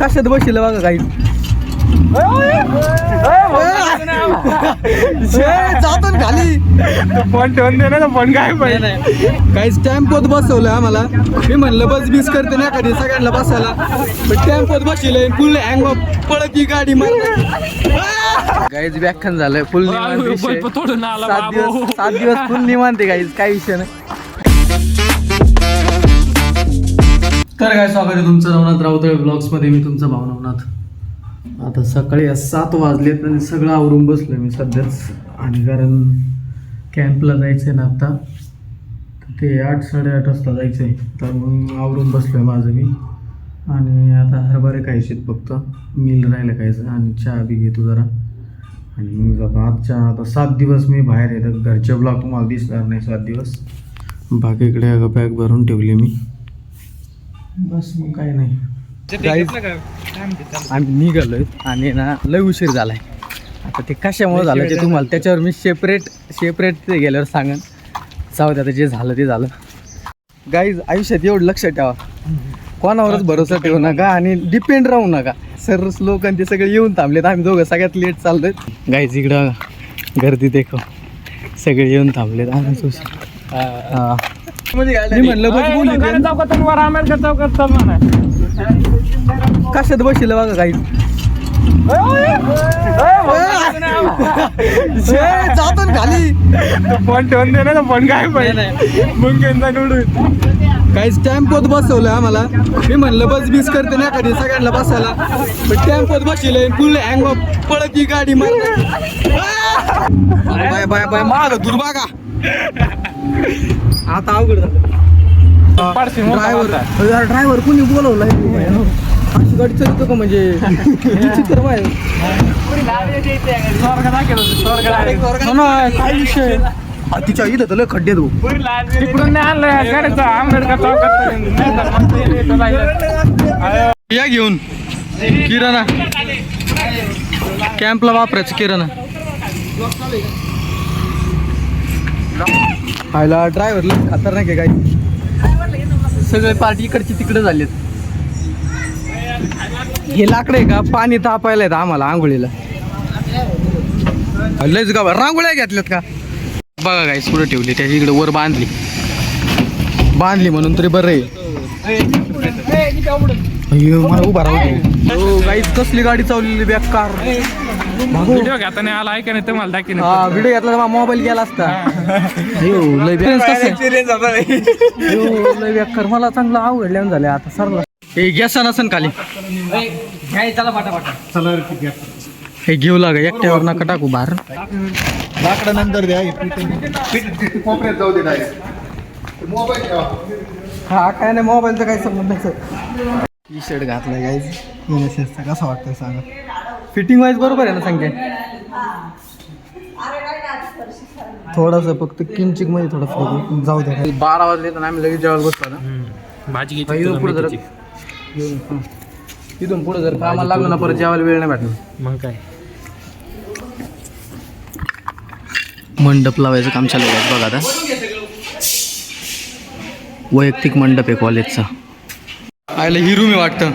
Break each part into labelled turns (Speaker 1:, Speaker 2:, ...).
Speaker 1: कशात बसले बघा काही जातो खाली
Speaker 2: फोन ठेवून दे ना फोन काय
Speaker 1: काही टॅम्पोत बसवलं आम्हाला. मी म्हणलं बस बीस करते ना कधी सगळ्यांना बसायला, पण टॅम्पोत बसले फुल हँग पळत ही गाडी गाईज व्याख्यान झालंय फुल सात दिवस फुल निवांत गाईज, काही विषय नाही. तर काय स्वागत आहे तुमचं नवनाथ राऊतळे ब्लॉग्स मध्ये. मी तुमचा भाऊ नवनाथ. आता सकाळी 7 वाजलेत आणि सगळं आवरून बसलोय मी सध्याच. आणि कारण कॅम्पला जायचं आहे ना आता, ते 8-8:30 वाजता जायचं आहे. तर मग आवरून बसलोय माझं मी. आणि आता हरभरे खायचे फक्त, मिल राहिलं खायचं आणि चहा बी घेतो जरा. आणि मग जातो आजच्या. आता 7 दिवस मी बाहेर आहे, तर घरचे ब्लॉग तुम्हाला दिसणार नाही 7 दिवस. बाकी इकडे बॅग भरून ठेवली मी, बस मग काही नाही. आम्ही निघालोय आणि ना लय उशीर झालाय. आता ते कशामुळे झालं ते तुम्हाला त्याच्यावर मी सेपरेट ते गेल्यावर सांगन. जाऊ दे, आता जे झालं ते झालं. गाईज आयुष्यात एवढं लक्षात ठेवा, कोणावरच भरोसा ठेवू नका आणि डिपेंड राहू नका. सर लोक ते सगळे येऊन थांबलेत, आम्ही दोघं सगळ्यात लेट चाललोय. गाईज इकडं गर्दी देखो, सगळे येऊन थांबलेत. मी म्हणलं कशात बसले बघा काही जातो खाली
Speaker 2: फोन ठेवून दे ना फोन काय
Speaker 1: काहीच टॅम्पोत बसवलं आम्हाला. मी म्हणलं बस बीस करते ना कधी सगळ्यांना बसायला, पण टॅम्पोत बसले फुल हँग पळत ही गाडी बाय बाय बाय माग दुर्भागा. आता अवघड झालं. ड्रायव्हर कोणी बोलवलाय, अशी गाडी चालतो का म्हणजे विचित्र आहे. काय विषय तिच्या इथं तर लय खड्डे तू
Speaker 2: तिकडून
Speaker 1: या घेऊन किराणा कॅम्पला वापरायचं किराणा. आयला ड्रायव्हरला खतरनाक आहे काही. सगळे पार्टी इकडची तिकडे झालेत. हे लाकडं आहे का पाणी तापायला आहेत आम्हाला आंघोळीला. लयच गाव रांगोळ्या घेतल्यात का बघा गाईस, पुढे ठेवली त्याची इकडे वर बांधली म्हणून तरी बरं आहे. मला उभा राहू गाईस. कसली गाडी चाललेली बेकार.
Speaker 2: व्हिडिओ घेताना आला आहे का नाही तुम्हाला दाखीन.
Speaker 1: व्हिडिओ घेतला तर मोबाईल गेला असता. लय बेकार, मला चांगलं आवडल्या झालं. आता सरला हे गॅस नसन खाली, हे घेऊ लागा एकट्यावर नका टाकू बाहेर.
Speaker 3: लाकडा नंतर द्या, कोपऱ्यात जाऊ दे डायरेक्ट. मोबाईल
Speaker 1: हा काय नाही, मोबाईलचा काही संबंध नाही. टी शर्ट घातलाय गाईज, कसा वाटतंय सांगा. फिटिंग वाईज बरोबर आहे ना सांगते. थोडंसं फक्त किंचिक मध्ये थोडं फरक जाऊ दे. 12 वाजले तर आम्ही लगेच जेवायला बसतो ना.
Speaker 2: भाजी
Speaker 1: पुढे जर इथून पुढे जर कामाला लागलं ना परत जेवायला वेळ नाही भेटणार.
Speaker 2: मग काय
Speaker 1: मंडप लावायचं काम चालू आहे बघा. आता वैयक्तिक मंडप आहे कॉलेजचा. आयला ही रूम आहे वाटतं.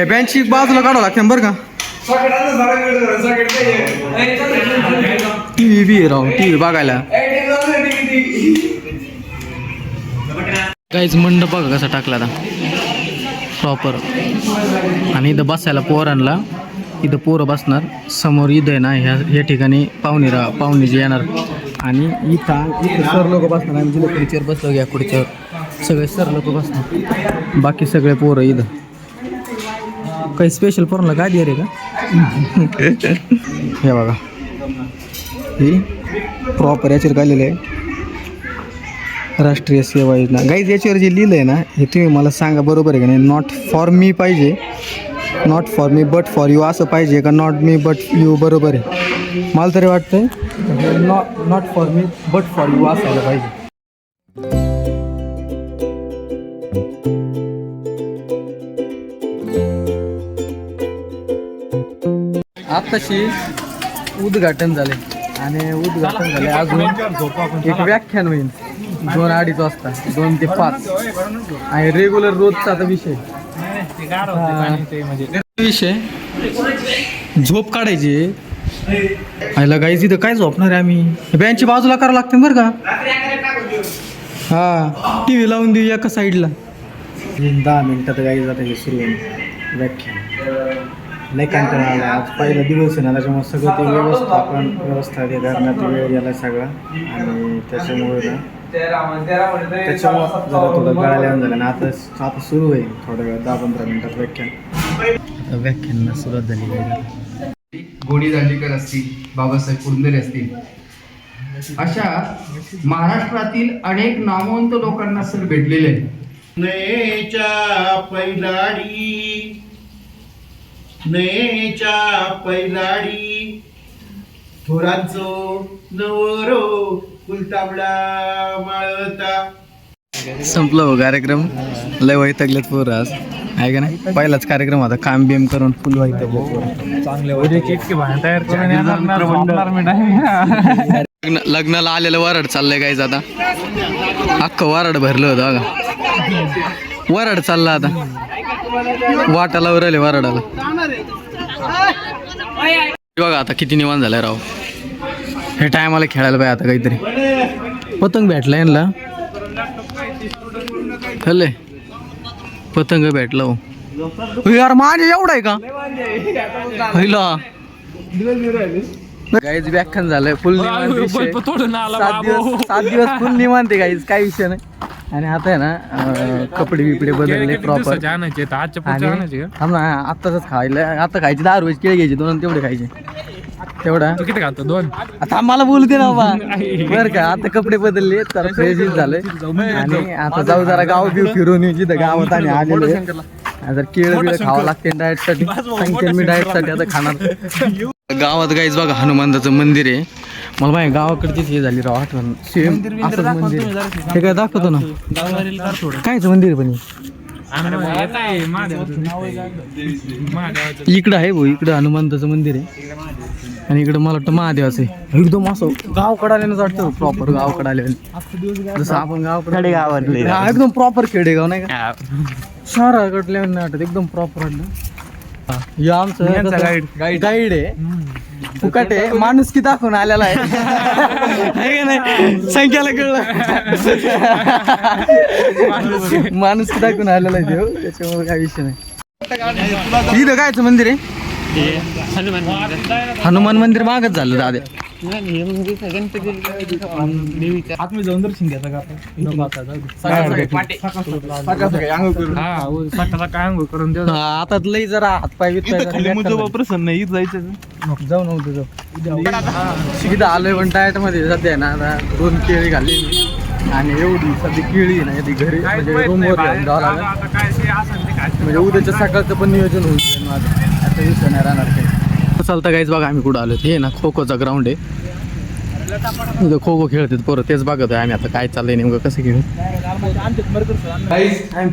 Speaker 1: बँचची बाजूला काढावं लागतं बरं का. टी व्ही राहू टी व्ही बघायला. काहीच मंडप बघा कसा टाकला आता प्रॉपर. आणि इथं बसायला पोरांना, इथं पोरं बसणार. समोर इथं आहे ना ह्या ठिकाणी पाहुणे जे येणार. आणि इथं सर लोक बसणार. आम्ही जिला खुर्चीवर बसलो या खुर्चीवर सगळे सर लोक बसणार. बाकी सगळे पोरं इथं. काही स्पेशल पोरांना गाडी आहे का हे बघा. ही प्रॉपर याच्यावर काढलेलं आहे राष्ट्रीय सेवा योजना. गाईज याच्यावर जे लिहिलं आहे ना हे तुम्ही मला सांगा बरोबर आहे का नाही. नॉट फॉर मी पाहिजे, not for me but for you असं पाहिजे का नॉट मी बट यू बरोबर आहे. मला तरी वाटतंय not for me but for you असायला पाहिजे. आत्ताशी उद्घाटन झाले आणि उद्घाटन झाले. अजून एक व्याख्यान होईल 2-2:30 वाजता, 2 ते 5. आणि रेग्युलर रोजचा आता विषय
Speaker 2: ते गार होते पाणी ते म्हणजे
Speaker 1: विषय झोप काढायची आयला गाईज इथं काय झोपणार आहे आम्ही बँची बाजूला करावं लागते बरं का हा टी व्ही लावून देऊ एका साईडला 10 मिनिटात गाईज आता हे सुरू होईल व्याख्यान लय कंटाळा आला आज पहिला दिवस आहे ना त्याच्यामुळे सगळं ते व्यवस्था ते करण्यात वेळ गेला सगळा आणि त्याच्यामुळे ना त्याच्यामुळे जरा थोडं गळायला झालं ना आता सुरू होईल थोड्या वेळ 10-15 मिनिटात व्याख्यान व्याख्यानाला सुरुवात झाली काय
Speaker 4: गोडी दांडेकर असतील, बाबासाहेब पुरंदरे असतील, अशा महाराष्ट्रातील अनेक नामवंत लोकांना सर भेटलेले आहेत.
Speaker 3: नयेच्या पैलाडी थोरांचो नवरो कुलताबडा माळता.
Speaker 1: संपलं हो कार्यक्रम लय वैतागलेत पोरं आज आहे का नाही पहिलाच कार्यक्रम होता काम बिम करून फुल वैतागलेत
Speaker 2: चांगले इतके भांड तयार करून येणार ना, झोपणार मी नाही.
Speaker 1: लग्नाला आलेलं वराड चाललंय काय आता अख्खं वराड भरलं होतं बघा वराड चालला आता वाटाला उरले वराडाला बघा आता किती निवांत झालंय राव हे टायमाला खेळायला पाहिजे आता काहीतरी पतंग भेटला यांना हल्ले पतंग भेटला हो यार माझे एवढा आहे का पहिला गाईज व्याख्यान झालंय फुल
Speaker 2: तोडून आला
Speaker 1: 7 दिवस फुल निवांत आहे गाईज काही विषय नाही आणि आता आहे ना कपडे बिपडे बदलले प्रॉपर
Speaker 2: आणायचे आजच्या पुढच्या आणायचे
Speaker 1: आत्ताच खायला आता खायचे 10 रुपये केळे घ्यायचे 2 तेवढे खायचे तेवढा
Speaker 2: तू किती खातो 2
Speaker 1: आता मला बोलू दे ना बाबा बरं का आता कपडे बदलले तर फ्रेश झाले आणि आता जाऊ जरा गाव बिव फिरून येऊ जिथं गावात आणि आलेले जर केळं बिळं खावं लागते डाएट साठी सांगते मी डाएट साठी आता खाणार गावात गाईच बघा हनुमानचं मंदिर आहे मला माहिती गावाकडचीच हे झाली राव आठवण सेम असंच मंदिर हे काय दाखवतो ना कायच मंदिर पण इकडं आहे भाऊ इकडं हनुमंताचं मंदिर आहे आणि इकडं मला वाटतं महादेवाचं आहे एकदम असं गावकडे आल्यानंच वाटतं प्रॉपर गावकडे आले जसं आपण गावकडे गावातले एकदम प्रॉपर खेडेगाव नाही का शहराकडल्या नाही वाटत एकदम प्रॉपर वाटलं हे आमचं गाईड आहे फुकट आहे माणूस की दाखवून आलेला आहे नाही संख्याला कळलं माणूस की दाखवून आलेला आहे देव त्याच्यामुळे काय विषय नाही इथं कायचं मंदिर आहे हनुमान मंदिर मागच झालं दादा
Speaker 2: आतमध्ये जाऊन दर्शन घ्यायचं का आपण करून देऊ
Speaker 1: आता लई जरा हातपाय
Speaker 2: प्रसन्न इथं जायचं
Speaker 1: जाऊ नव्हतं जाऊ इथं आलोय पण डाएट मध्ये सध्या ना आता 2 केळी घालली मी आणि एवढी सध्या केळी ना ती घरी म्हणजे रूमवर जावं लागेल म्हणजे उद्याच्या सकाळचं पण नियोजन होऊन जाईल माझं आता विषय नाही राहणार काही चालतं काहीच बघा आम्ही कुठं आलो हे ना खो खोचा ग्राउंड आहे इथं खो खो खेळतात पोरं तेच बघत आहे आम्ही आता काय चाललंय नेमकं कसं खेळ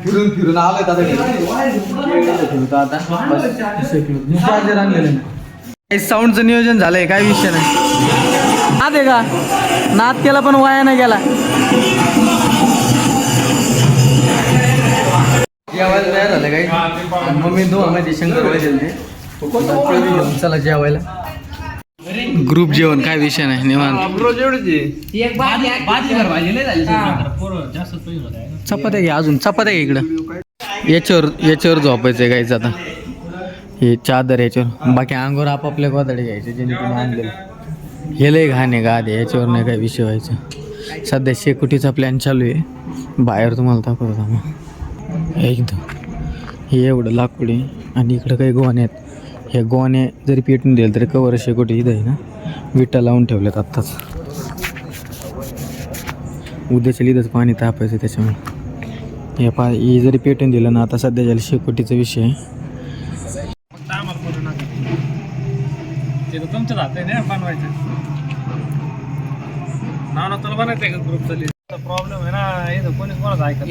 Speaker 1: फिरून फिरून आलोय आता साऊंडचं नियोजन झालंय काय विषय नाही नाद आहे का नाद केला पण वाया नाही गेला जेवायला तयार झालं काही मम्मी मध्ये शंकर वाजले चला जेवायला ग्रुप जेवण काय विषय नाही निवांत चपात्या घ्या अजून चपात्या घ्या इकडं याच्यावर झोपायचंय गाईच आता हे चादर याच्यावर बाकी अंगावर आपापल्या गोदाडे घ्यायचे ज्यांनी तुम्ही आणलेलं हे लय घाण आहे गाद याच्यावर नाही काय विषय व्हायचं सध्या शेकोटीचा प्लॅन चालू आहे बाहेर तुम्हाला दाखवतो मग एकदम हे एवढं लाकूड आहे आणि इकडं काही गोवाने आहेत हे गोवाने जरी पेटून दिलं तरी कवर शेकोटी इथं आहे ना विटा लावून ठेवल्यात आत्ताच उद्याच्या इथंच पाणी तापायचं त्याच्यामुळे हे जरी पेटून दिलं ना आता सध्या झालं शेकोटीचा विषय आहे
Speaker 2: तुमचं जातंय ना बनवायचं ना तुला बनायचंय का ग्रुप चालू प्रॉब्लेम आहे ना इथं कोणीच कोणाचं ऐकत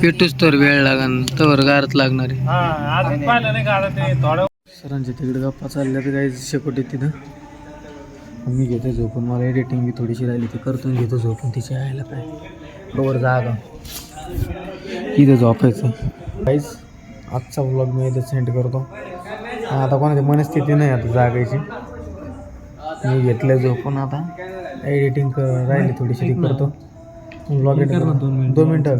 Speaker 1: पेटूच तर वेळ लागन तर गारच लागणार आहे
Speaker 2: हा अजून पाहिलं नाही का आता ते थोडं
Speaker 1: सरांच्या तिकडे गप्पा चालल्या तर काही शेकोटी तिथं मी घेतो झोपून मला एडिटिंग बी थोडीशी राहिली ती करतो घेतो झोपून तिच्या यायला काय बरोबर जागा इथं झोपायचं काहीच आजचा व्लॉग मी इथे सेंड करतो. आता कोणाची मनस्थिती नाही आता जागायची. मी घेतलं झोपून आता एडिटिंग राहिली थोडीशी ती करतो. व्लॉग एडिट 2 मिनटं.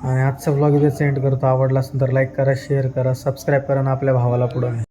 Speaker 1: आणि आजचा व्लॉग इथे सेंड करतो. आवडला असेल तर लाईक करा, शेअर करा, सबस्क्राईब करा आणि आपल्या भावाला पुढं